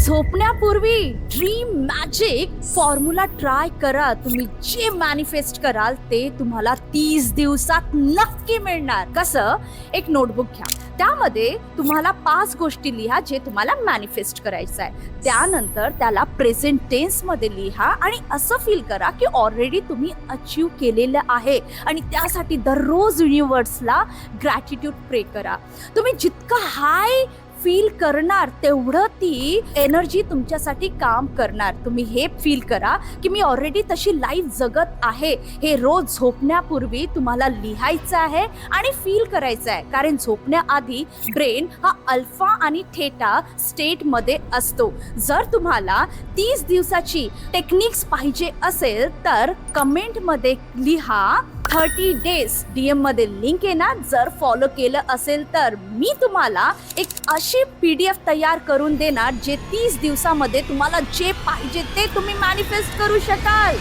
झोपण्यापूर्वी dream magic formula try करा. तुम्ही जे मॅनिफेस्ट कराल ते तुम्हाला 30 दिवसात नक्की मिळणार. कसं? एक नोटबुक घ्या, त्यामध्ये तुम्हाला 5 गोष्टी लिहा जे तुम्हाला मॅनिफेस्ट करायचं आहे. त्यानंतर त्याला प्रेझेंट टेन्स मध्ये लिहा आणि असं फील करा की ऑलरेडी तुम्ही अचीव केलेलं आहे आणि त्यासाठी दररोज युनिवर्सला ग्रॅटिट्यूड प्रे करा. तुम्ही जितका हाय फील करणार तेवढं ती एनर्जी तुमच्यासाठी काम करणार. तुम्ही हे फील करा की मी ऑलरेडी तशी लाईफ जगत आहे. हे रोज झोपण्यापूर्वी तुम्हाला लिहायचं आहे आणि फील करायचं आहे, कारण झोपण्याआधी ब्रेन हा अल्फा आणि थेटा स्टेटमध्ये असतो. जर तुम्हाला 30 दिवसाची टेक्निक्स पाहिजे असेल तर कमेंटमध्ये लिहा 30 डेज. DM मध्ये लिंक आहे ना, जर फॉलो केलं असेल तर मी तुम्हाला एक अशी PDF तयार करून देणार जे 30 दिवसामध्ये तुम्हाला जे पाहिजे ते तुम्ही मॅनिफेस्ट करू शकाल.